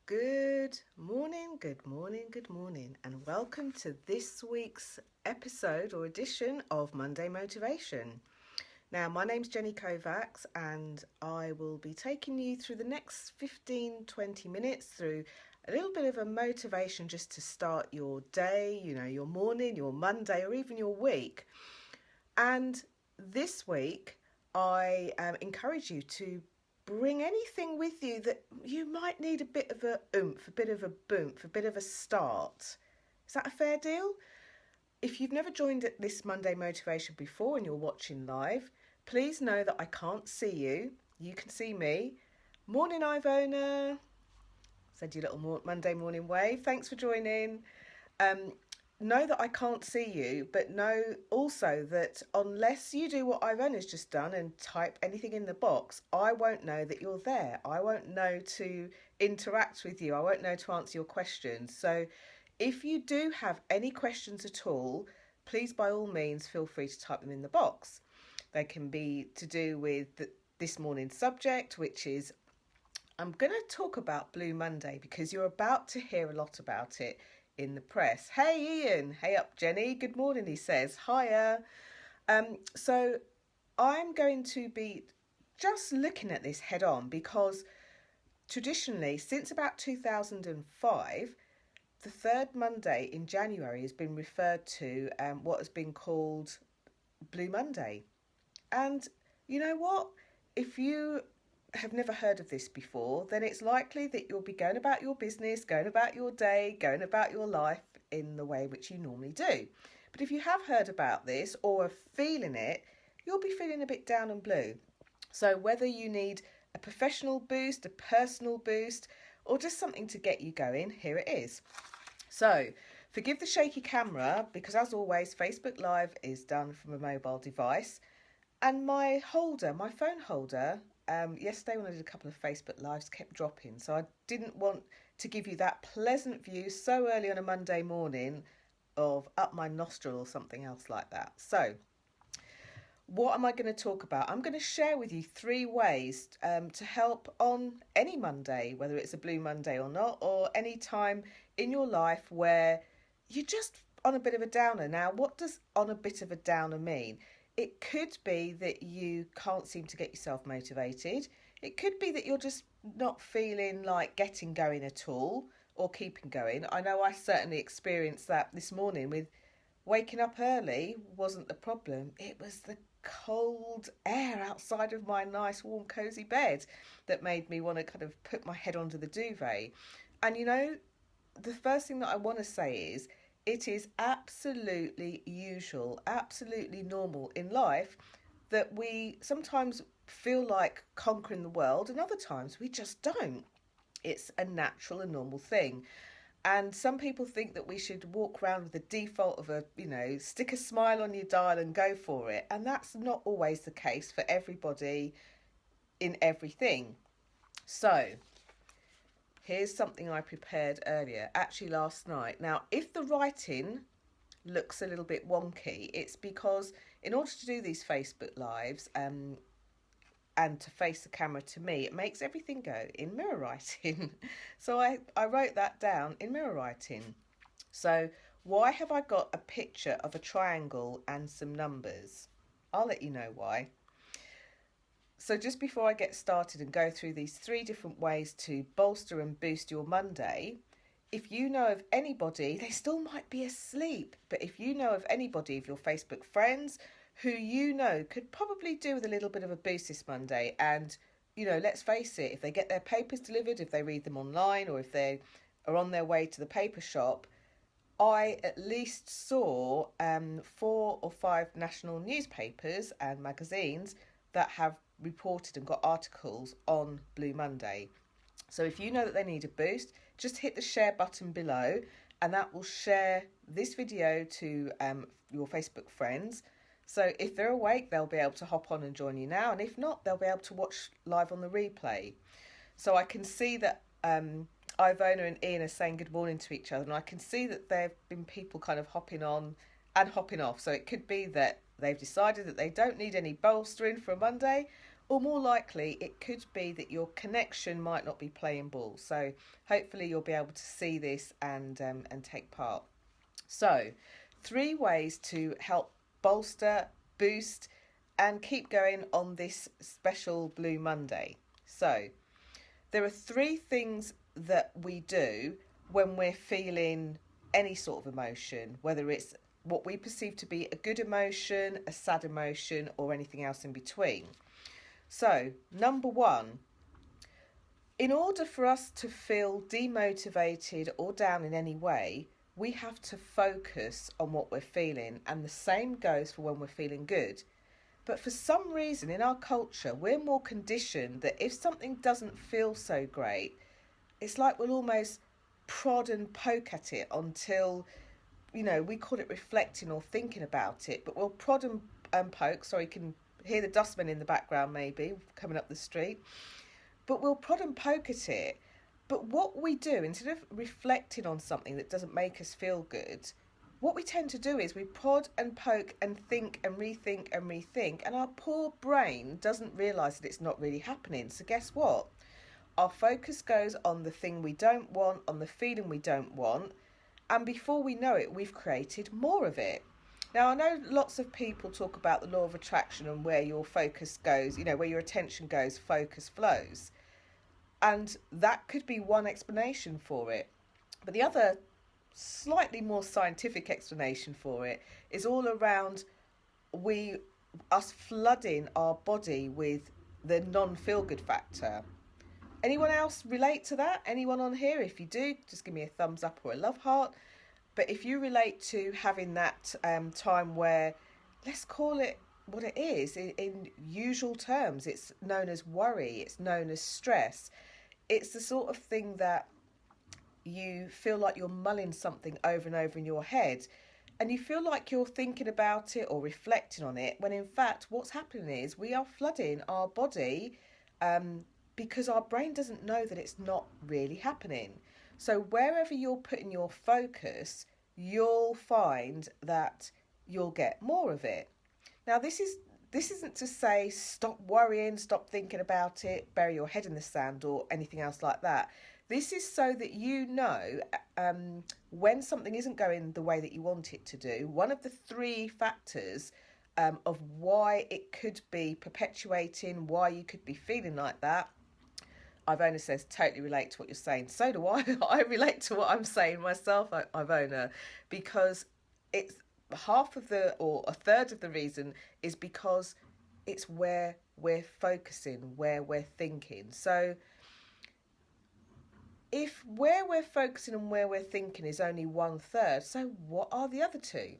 Good morning, and welcome to this week's episode or edition of Monday Motivation. Now, my name's Jenny Kovacs, and I will be taking you through the next 15-20 minutes through a little bit of a motivation just to start your day, your morning, your Monday, or even your week. And this week, I encourage you to bring anything with you that you might need a bit of a oomph, a bit of a boomf, a bit of a start. Is that a fair deal? If you've never joined this Monday Motivation before and you're watching live, please know that I can't see you. You can see me. Morning, Ivona. Said your little Monday morning wave. Thanks for joining. Know that I can't see you, but know also that unless you do what Ivona's just done and type anything in the box, I won't know that you're there. I won't know to interact with you. I won't know to answer your questions. So if you do have any questions at all, please by all means feel free to type them in the box. They can be to do with this morning's subject, which is I'm going to talk about Blue Monday because you're about to hear a lot about it in the press. Hey Ian, hey up Jenny, good morning, he says. Hiya. So I'm going to be just looking at this head on because traditionally, since about 2005, the third Monday in January has been referred to what has been called Blue Monday. And you know what? If you have never heard of this before, then it's likely that you'll be going about your business, going about your day, going about your life in the way which you normally do. But if you have heard about this or are feeling it, you'll be feeling a bit down and blue. So whether you need a professional boost, a personal boost, or just something to get you going, here it is. So forgive the shaky camera because as always, Facebook Live is done from a mobile device. And my phone holder, yesterday when I did a couple of Facebook Lives, kept dropping. So I didn't want to give you that pleasant view so early on a Monday morning of up my nostril or something else like that. So what am I going to talk about? I'm going to share with you 3 ways to help on any Monday, whether it's a Blue Monday or not, or any time in your life where you're just on a bit of a downer. Now, what does on a bit of a downer mean? It could be that you can't seem to get yourself motivated. It could be that you're just not feeling like getting going at all or keeping going. I know I certainly experienced that this morning with waking up early wasn't the problem. It was the cold air outside of my nice warm cosy bed that made me want to kind of put my head onto the duvet. And the first thing that I want to say is it is absolutely usual, absolutely normal in life that we sometimes feel like conquering the world and other times we just don't. It's a natural and normal thing. And some people think that we should walk around with the default of stick a smile on your dial and go for it. And that's not always the case for everybody in everything. So here's something I prepared earlier, actually last night. Now, if the writing looks a little bit wonky, it's because in order to do these Facebook Lives and to face the camera to me, it makes everything go in mirror writing. So I wrote that down in mirror writing. So why have I got a picture of a triangle and some numbers? I'll let you know why. So just before I get started and go through these 3 different ways to bolster and boost your Monday, if you know of anybody, they still might be asleep, but if you know of anybody of your Facebook friends who you know could probably do with a little bit of a boost this Monday, and let's face it, if they get their papers delivered, if they read them online, or if they are on their way to the paper shop, I at least saw 4 or 5 national newspapers and magazines that have reported and got articles on Blue Monday. So if you know that they need a boost, just hit the share button below and that will share this video to your Facebook friends. So if they're awake, they'll be able to hop on and join you now, and if not, they'll be able to watch live on the replay. So I can see that Ivona and Ian are saying good morning to each other, and I can see that there have been people kind of hopping on and hopping off. So it could be that they've decided that they don't need any bolstering for a Monday, or more likely it could be that your connection might not be playing ball. So hopefully you'll be able to see this and take part. So 3 ways to help bolster, boost and keep going on this special Blue Monday. So there are 3 things that we do when we're feeling any sort of emotion, whether it's what we perceive to be a good emotion, a sad emotion, or anything else in between. So, number 1, in order for us to feel demotivated or down in any way, we have to focus on what we're feeling, and the same goes for when we're feeling good. But for some reason in our culture, we're more conditioned that if something doesn't feel so great, it's like we'll almost prod and poke at it until, we call it reflecting or thinking about it, but we'll prod and poke. Sorry, you can hear the dustman in the background maybe coming up the street. But we'll prod and poke at it. But what we do, instead of reflecting on something that doesn't make us feel good, what we tend to do is we prod and poke and think and rethink, and our poor brain doesn't realise that it's not really happening. So guess what? Our focus goes on the thing we don't want, on the feeling we don't want, and before we know it, we've created more of it. Now, I know lots of people talk about the law of attraction and where your focus goes, where your attention goes, focus flows. And that could be one explanation for it. But the other, slightly more scientific explanation for it is all around us flooding our body with the non-feel-good factor. Anyone else relate to that? Anyone on here? If you do, just give me a thumbs up or a love heart. But if you relate to having that time where, let's call it what it is, in usual terms, it's known as worry, it's known as stress. It's the sort of thing that you feel like you're mulling something over and over in your head, and you feel like you're thinking about it or reflecting on it, when in fact what's happening is we are flooding our body because our brain doesn't know that it's not really happening. So wherever you're putting your focus, you'll find that you'll get more of it. Now, this isn't to say stop worrying, stop thinking about it, bury your head in the sand or anything else like that. This is so that when something isn't going the way that you want it to do, one of the 3 factors of why it could be perpetuating, why you could be feeling like that. Ivona says, totally relate to what you're saying. So do I. I relate to what I'm saying myself, Ivona, because it's half of or a third of the reason is because it's where we're focusing, where we're thinking. So if where we're focusing and where we're thinking is only 1/3, so what are the other 2?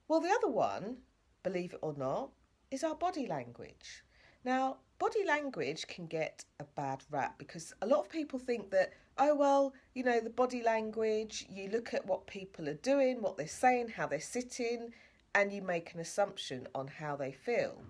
Well, the other one, believe it or not, is our body language. Now, body language can get a bad rap because a lot of people think that, the body language, you look at what people are doing, what they're saying, how they're sitting, and you make an assumption on how they feel.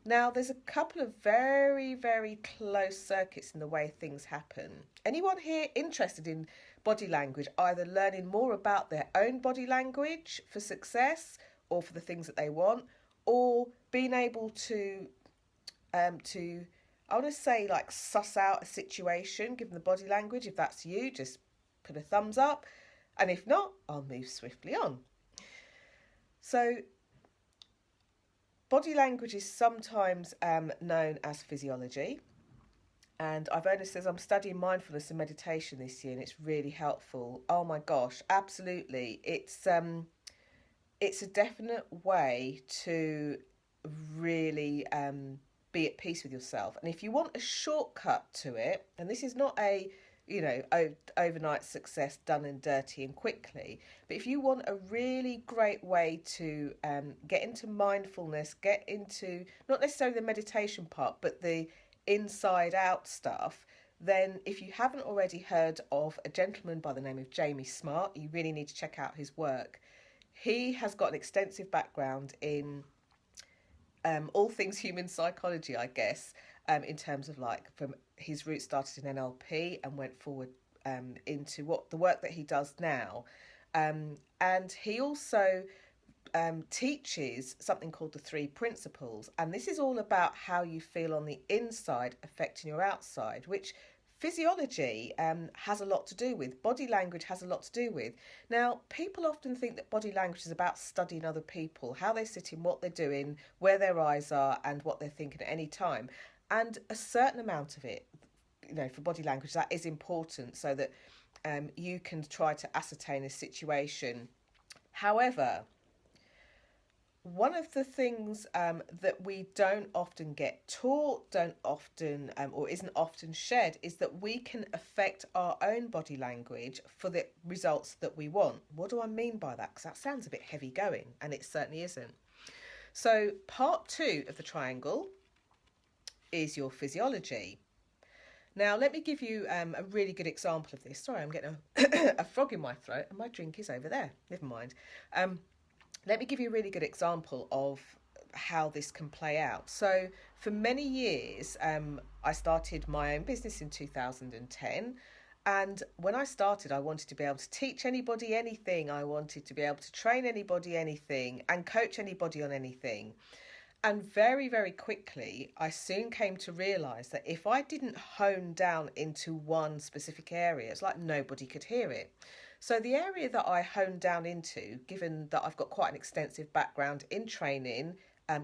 Now, there's a couple of very, very close circuits in the way things happen. Anyone here interested in body language, either learning more about their own body language for success or for the things that they want, or being able to I want to say, like, suss out a situation given the body language? If that's you, just put a thumbs up, and if not, I'll move swiftly on. So body language is sometimes known as physiology, and Ivona says, I'm studying mindfulness and meditation this year and it's really helpful. Oh my gosh, absolutely. It's a definite way to really be at peace with yourself. And if you want a shortcut to it, and this is not a overnight success done and dirty and quickly, but if you want a really great way to get into mindfulness, get into not necessarily the meditation part but the inside out stuff, then if you haven't already heard of a gentleman by the name of Jamie Smart, you really need to check out his work. He has got an extensive background in all things human psychology, I guess, in terms of, like, from his roots started in NLP and went forward into the work that he does now. And he also teaches something called the 3 principles, and this is all about how you feel on the inside affecting your outside, which physiology has a lot to do with. Body language has a lot to do with. Now, people often think that body language is about studying other people, how they're sitting, what they're doing, where their eyes are, and what they're thinking at any time. And a certain amount of it, for body language, that is important so that you can try to ascertain a situation. However, one of the things that we don't often get taught, or isn't often shared, is that we can affect our own body language for the results that we want. What do I mean by that? Because that sounds a bit heavy going, and it certainly isn't. So part 2 of the triangle is your physiology. Now, let me give you a really good example of this. Sorry, I'm getting a frog in my throat, and my drink is over there. Never mind. Let me give you a really good example of how this can play out. So for many years, I started my own business in 2010. And when I started, I wanted to be able to teach anybody anything. I wanted to be able to train anybody anything and coach anybody on anything. And very, very quickly, I soon came to realise that if I didn't hone down into one specific area, it's like nobody could hear it. So the area that I honed down into, given that I've got quite an extensive background in training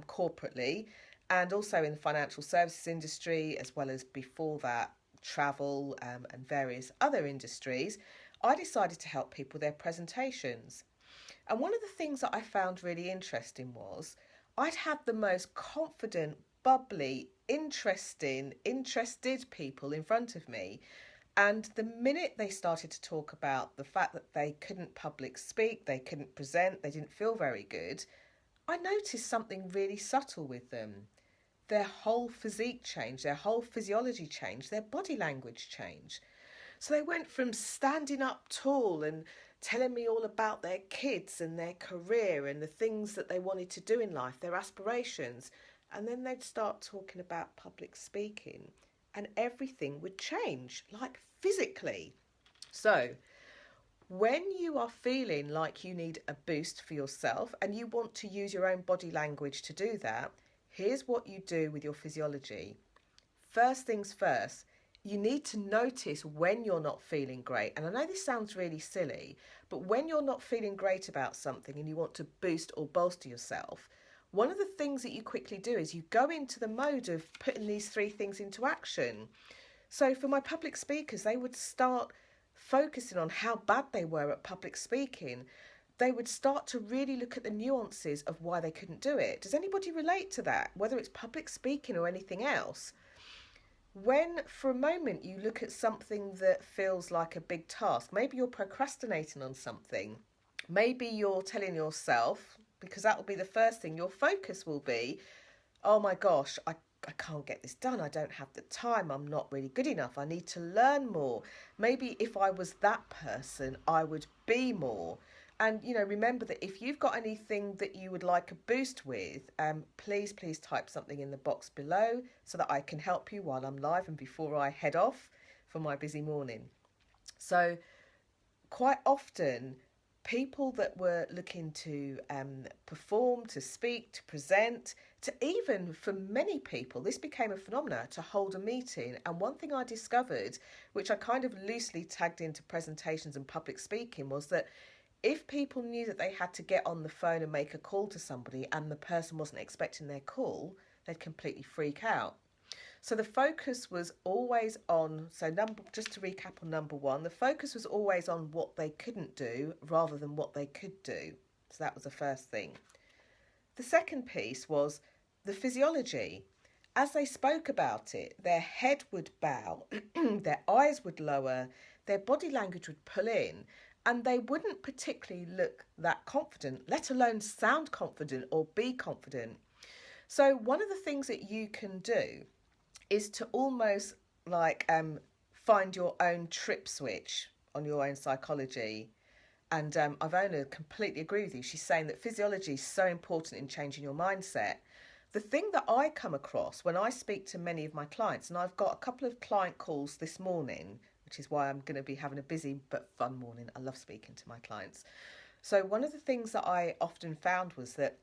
corporately and also in the financial services industry, as well as before that, travel and various other industries, I decided to help people with their presentations. And one of the things that I found really interesting was I'd have the most confident, bubbly, interested people in front of me. And the minute they started to talk about the fact that they couldn't public speak, they couldn't present, they didn't feel very good, I noticed something really subtle with them. Their whole physique changed, their whole physiology changed, their body language changed. So they went from standing up tall and telling me all about their kids and their career and the things that they wanted to do in life, their aspirations. And then they'd start talking about public speaking and everything would change, like physically. So when you are feeling like you need a boost for yourself and you want to use your own body language to do that, here's what you do with your physiology. First things first, you need to notice when you're not feeling great. And I know this sounds really silly, but when you're not feeling great about something and you want to boost or bolster yourself, one of the things that you quickly do is you go into the mode of putting these 3 things into action. So for my public speakers, they would start focusing on how bad they were at public speaking. They would start to really look at the nuances of why they couldn't do it. Does anybody relate to that, whether it's public speaking or anything else? When for a moment you look at something that feels like a big task, maybe you're procrastinating on something, maybe you're telling yourself, because that will be the first thing, your focus will be, oh my gosh, I can't get this done, I don't have the time, I'm not really good enough, I need to learn more. Maybe if I was that person, I would be more. And, remember that if you've got anything that you would like a boost with, please type something in the box below so that I can help you while I'm live and before I head off for my busy morning. So quite often, people that were looking to perform, to speak, to present, to even, for many people, this became a phenomenon, to hold a meeting. And one thing I discovered, which I kind of loosely tagged into presentations and public speaking, was that if people knew that they had to get on the phone and make a call to somebody and the person wasn't expecting their call, they'd completely freak out. So the focus was always on, just to recap on number 1, the focus was always on what they couldn't do rather than what they could do. So that was the first thing. The second piece was the physiology. As they spoke about it, their head would bow, their eyes would lower, their body language would pull in, and they wouldn't particularly look that confident, let alone sound confident or be confident. So one of the things that you can do is to almost find your own trip switch on your own psychology. And Ivona completely agree with you. She's saying that physiology is so important in changing your mindset. The thing that I come across when I speak to many of my clients, and I've got a couple of client calls this morning, which is why I'm going to be having a busy but fun morning. I love speaking to my clients. So one of the things that I often found was that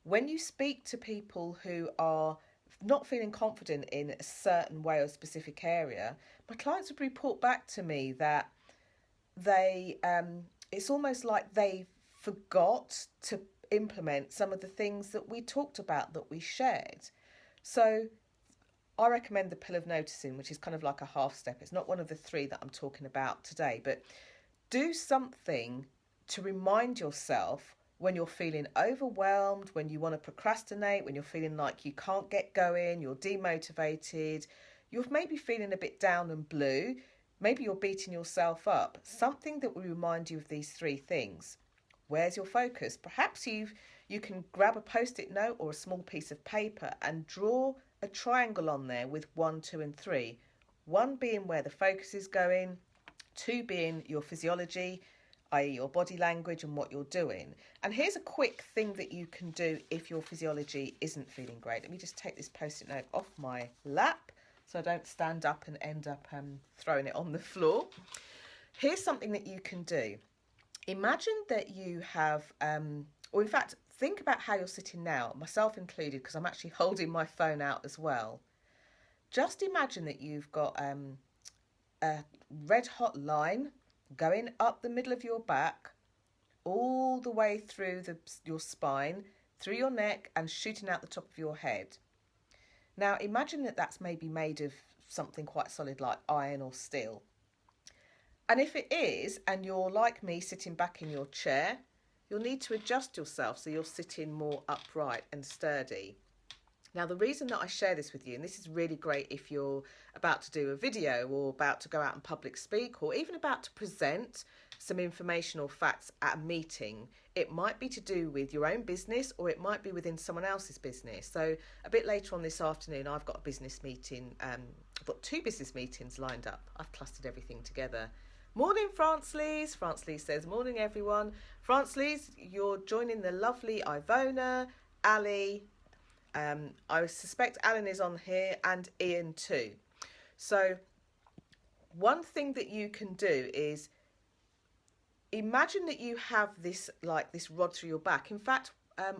when you speak to people who are not feeling confident in a certain way or specific area, my clients would report back to me that they it's almost like they forgot to implement some of the things that we talked about, that we shared. So I recommend the pill of noticing, which is kind of like a half step. It's not one of the three that I'm talking about today, but do something to remind yourself when you're feeling overwhelmed, when you want to procrastinate, when you're feeling like you can't get going, you're demotivated, you're maybe feeling a bit down and blue, maybe you're beating yourself up. Something that will remind you of these three things. Where's your focus? Perhaps you can grab a post-it note or a small piece of paper and draw a triangle on there with 1, 2 and 3. 1 being where the focus is going, 2 being your physiology, i.e. your body language and what you're doing. And here's a quick thing that you can do if your physiology isn't feeling great. Let me just take this post-it note off my lap so I don't stand up and end up throwing it on the floor. Here's something that you can do. Imagine that you have, or in fact, think about how you're sitting now, myself included, because I'm actually holding my phone out as well. Just imagine that you've got a red hot line going up the middle of your back, all the way through your spine, through your neck and shooting out the top of your head. Now imagine that that's maybe made of something quite solid like iron or steel. And if it is, and you're like me sitting back in your chair, you'll need to adjust yourself so you're sitting more upright and sturdy. Now, the reason that I share this with you, and this is really great if you're about to do a video or about to go out and public speak or even about to present some information or facts at a meeting. It might be to do with your own business or it might be within someone else's business. So a bit later on this afternoon, I've got a business meeting. I've got 2 business meetings lined up. I've clustered everything together. Morning, Francelise. Francelise says, morning, everyone. Francelise, you're joining the lovely Ivona, Ali. I suspect Alan is on here and Ian too. So one thing that you can do is imagine that you have this rod through your back. In fact,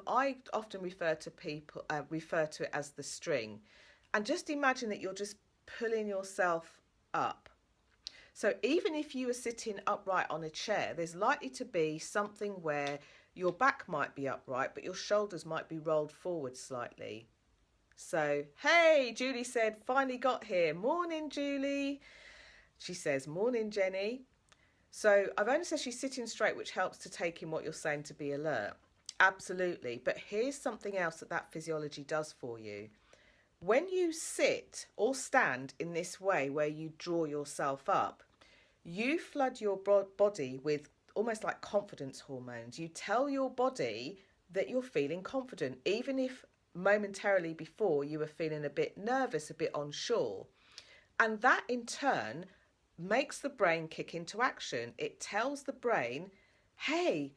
I often refer to it as the string. And just imagine that you're just pulling yourself up. So even if you are sitting upright on a chair, there's likely to be something where your back might be upright, but your shoulders might be rolled forward slightly. So, hey, Julie said, finally got here. Morning, Julie. She says, morning, Jenny. So Ivona says she's sitting straight, which helps to take in what you're saying to be alert. Absolutely. But here's something else that physiology does for you. When you sit or stand in this way where you draw yourself up, you flood your body with almost like confidence hormones. You tell your body that you're feeling confident, even if momentarily before you were feeling a bit nervous, a bit unsure. And that in turn makes the brain kick into action. It tells the brain, hey,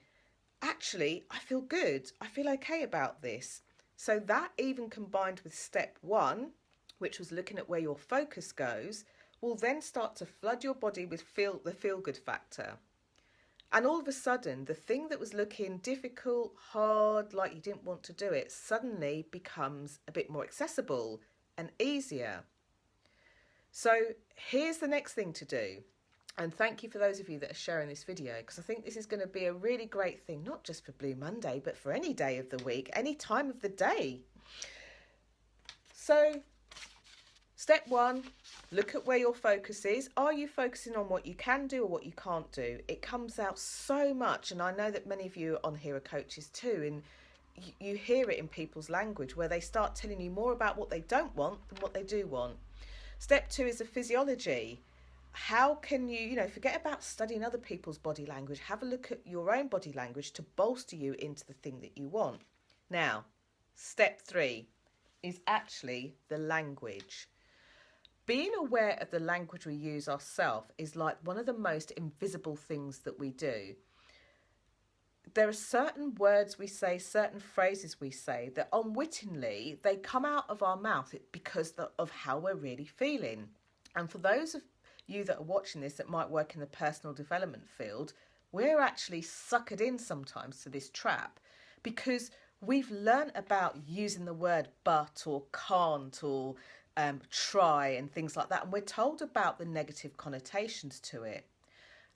actually, I feel good. I feel okay about this. So that, even combined with step 1, which was looking at where your focus goes, will then start to flood your body with the feel-good factor. And all of a sudden, the thing that was looking difficult, hard, like you didn't want to do it, suddenly becomes a bit more accessible and easier. So here's the next thing to do. And thank you for those of you that are sharing this video, because I think this is going to be a really great thing, not just for Blue Monday, but for any day of the week, any time of the day. So step 1, look at where your focus is. Are you focusing on what you can do or what you can't do? It comes out so much, and I know that many of you on here are coaches too, and you hear it in people's language where they start telling you more about what they don't want than what they do want. Step 2 is the physiology. How can you, forget about studying other people's body language. Have a look at your own body language to bolster you into the thing that you want. Now, step 3 is actually the language. Being aware of the language we use ourselves is like one of the most invisible things that we do. There are certain words we say, certain phrases we say that unwittingly they come out of our mouth because of how we're really feeling. And for those of you that are watching this that might work in the personal development field, we're actually suckered in sometimes to this trap because we've learnt about using the word but or can't or try and things like that. And we're told about the negative connotations to it.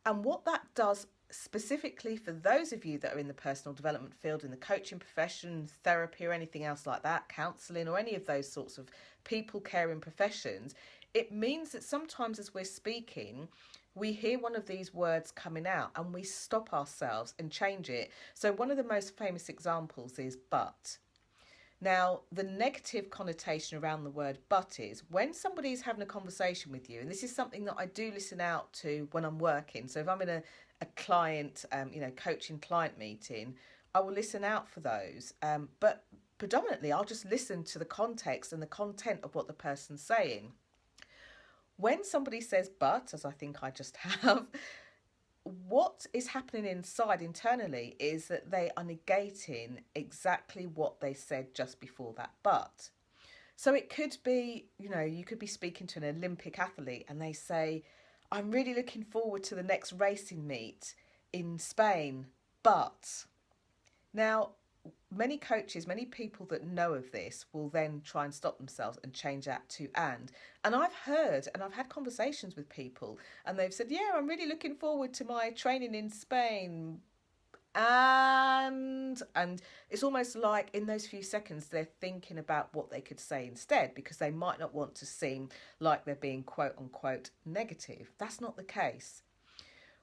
And what that does specifically for those of you that are in the personal development field, in the coaching profession, therapy or anything else like that, counselling or any of those sorts of people caring professions, it means that sometimes as we're speaking, we hear one of these words coming out and we stop ourselves and change it. So one of the most famous examples is but. Now, the negative connotation around the word but is when somebody is having a conversation with you, and this is something that I do listen out to when I'm working. So if I'm in a client, coaching client meeting, I will listen out for those. But predominantly, I'll just listen to the context and the content of what the person's saying. When somebody says but, as I think I just have, what is happening internally is that they are negating exactly what they said just before that but. So it could be, you could be speaking to an Olympic athlete and they say, I'm really looking forward to the next racing meet in Spain, but. Now, many coaches, many people that know of this will then try and stop themselves and change that to and. And I've heard and I've had conversations with people and they've said, yeah, I'm really looking forward to my training in Spain. And it's almost like in those few seconds they're thinking about what they could say instead because they might not want to seem like they're being quote unquote negative. That's not the case.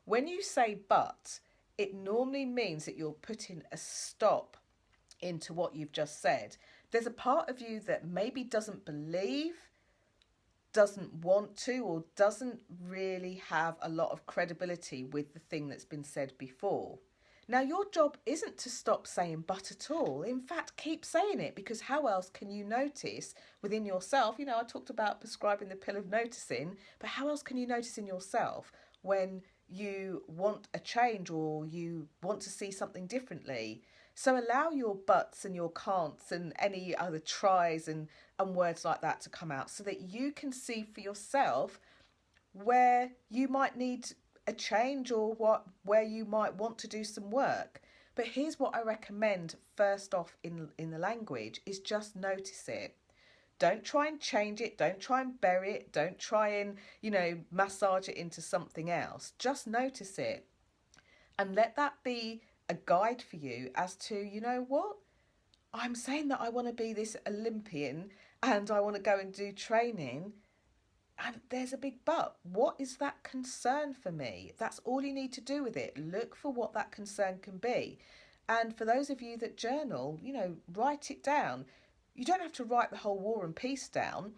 When you say but, it normally means that you're putting a stop into what you've just said. There's a part of you that maybe doesn't believe, doesn't want to, or doesn't really have a lot of credibility with the thing that's been said before. Now, your job isn't to stop saying but at all. In fact, keep saying it, because how else can you notice within yourself? I talked about prescribing the pill of noticing, but how else can you notice in yourself when you want a change or you want to see something differently? So allow your buts and your can'ts and any other tries and words like that to come out so that you can see for yourself where you might need a change or where you might want to do some work. But here's what I recommend first off in the language is just notice it. Don't try and change it. Don't try and bury it. Don't try and, massage it into something else. Just notice it. And let that be a guide for you as to, what? I'm saying that I want to be this Olympian and I want to go and do training. And there's a big but. What is that concern for me? That's all you need to do with it. Look for what that concern can be. And for those of you that journal, write it down. You don't have to write the whole War and Peace down.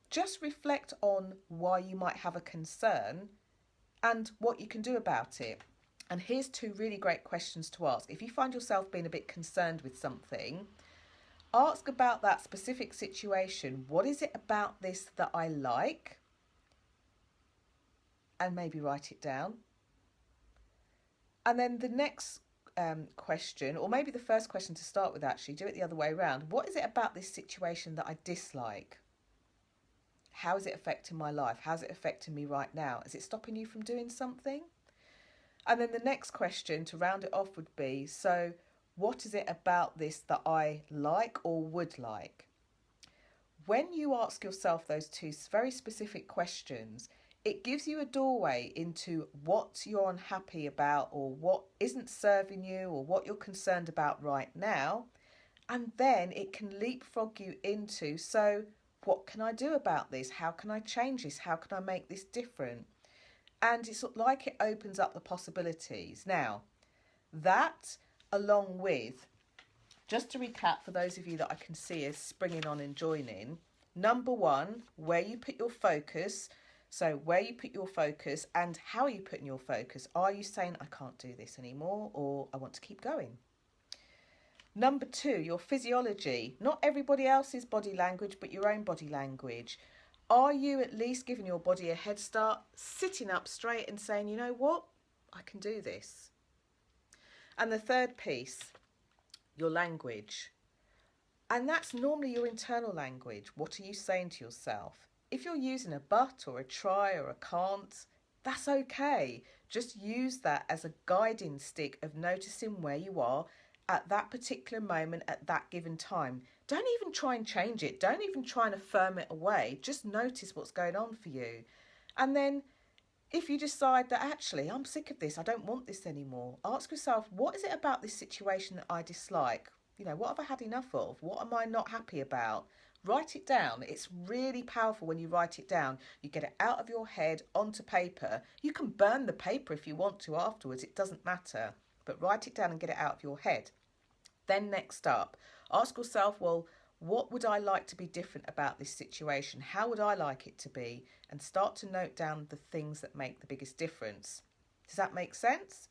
Just reflect on why you might have a concern and what you can do about it. And here's 2 really great questions to ask. If you find yourself being a bit concerned with something, ask about that specific situation. What is it about this that I like? And maybe write it down. And then the next question, or maybe the first question to start with, actually, do it the other way around. What is it about this situation that I dislike? How is it affecting my life? How's it affecting me right now? Is it stopping you from doing something? And then the next question to round it off would be, so what is it about this that I like or would like? When you ask yourself those 2 very specific questions, it gives you a doorway into what you're unhappy about or what isn't serving you or what you're concerned about right now. And then it can leapfrog you into, so what can I do about this? How can I change this? How can I make this different? And it's like it opens up the possibilities. Now, that along with, just to recap for those of you that I can see is springing on and joining, number 1, where you put your focus. So where you put your focus and how are you putting your focus? Are you saying, I can't do this anymore, or I want to keep going? Number 2, your physiology. Not everybody else's body language, but your own body language. Are you at least giving your body a head start, sitting up straight and saying, you know what, I can do this? And the third piece, your language. And that's normally your internal language. What are you saying to yourself? If you're using a but or a try or a can't, That's okay. Just use that as a guiding stick of noticing where you are at that particular moment at that given time. Don't even try and change it. Don't even try and affirm it away. Just notice what's going on for you. And then if you decide that actually I'm sick of this, I don't want this anymore, ask yourself, what is it about this situation that I dislike? What have I had enough of? What am I not happy about? Write it down. It's really powerful when you write it down. You get it out of your head onto paper. You can burn the paper if you want to afterwards. It doesn't matter. But write it down and get it out of your head. Then next up, ask yourself, well, what would I like to be different about this situation? How would I like it to be? And start to note down the things that make the biggest difference. Does that make sense?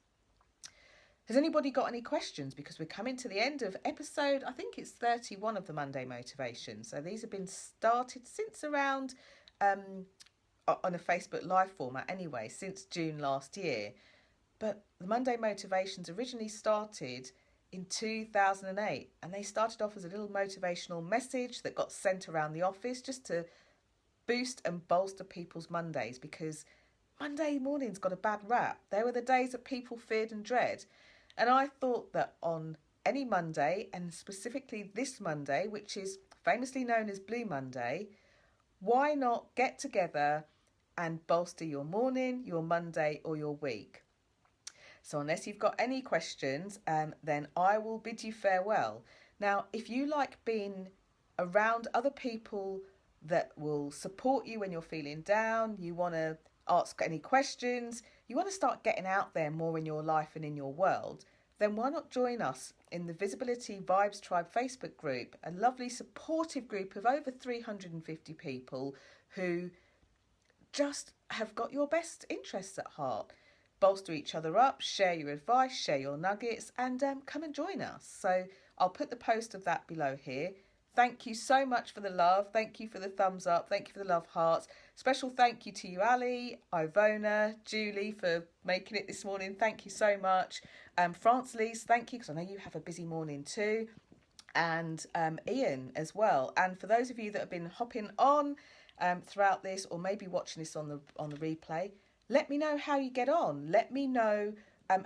Has anybody got any questions? Because we're coming to the end of episode, I think it's 31 of the Monday Motivation. So these have been started since around, on a Facebook Live format anyway, since June last year. But the Monday Motivations originally started in 2008, and they started off as a little motivational message that got sent around the office just to boost and bolster people's Mondays, because Monday mornings got a bad rap. They were the days that people feared and dread. And I thought that on any Monday, and specifically this Monday, which is famously known as Blue Monday, why not get together and bolster your morning, your Monday or your week? So unless you've got any questions, then I will bid you farewell. Now, if you like being around other people that will support you when you're feeling down, you want to ask any questions, you want to start getting out there more in your life and in your world, then why not join us in the Visibility Vibes Tribe Facebook group, a lovely supportive group of over 350 people who just have got your best interests at heart. Bolster each other up, share your advice, share your nuggets, and come and join us. So I'll put the post of that below here. Thank you so much for the love. Thank you for the thumbs up. Thank you for the love hearts. Special thank you to you, Ali, Ivona, Julie, for making it this morning. Thank you so much. Francelise, thank you, because I know you have a busy morning too. And Ian as well. And for those of you that have been hopping on throughout this, or maybe watching this on the replay, let me know how you get on. Let me know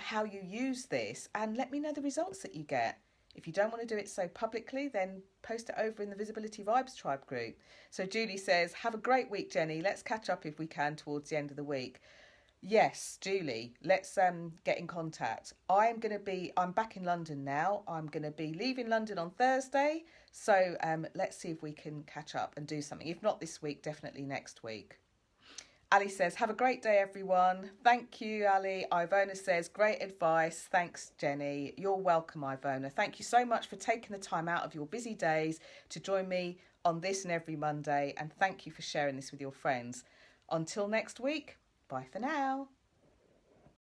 how you use this, and let me know the results that you get. If you don't want to do it so publicly, then post it over in the Visibility Vibes Tribe group. So Julie says, have a great week, Jenny. Let's catch up if we can towards the end of the week. Yes, Julie, let's get in contact. I'm back in London now. I'm going to be leaving London on Thursday. So let's see if we can catch up and do something. If not this week, definitely next week. Ali says, have a great day, everyone. Thank you, Ali. Ivona says, great advice. Thanks, Jenny. You're welcome, Ivona. Thank you so much for taking the time out of your busy days to join me on this and every Monday. And thank you for sharing this with your friends. Until next week, bye for now.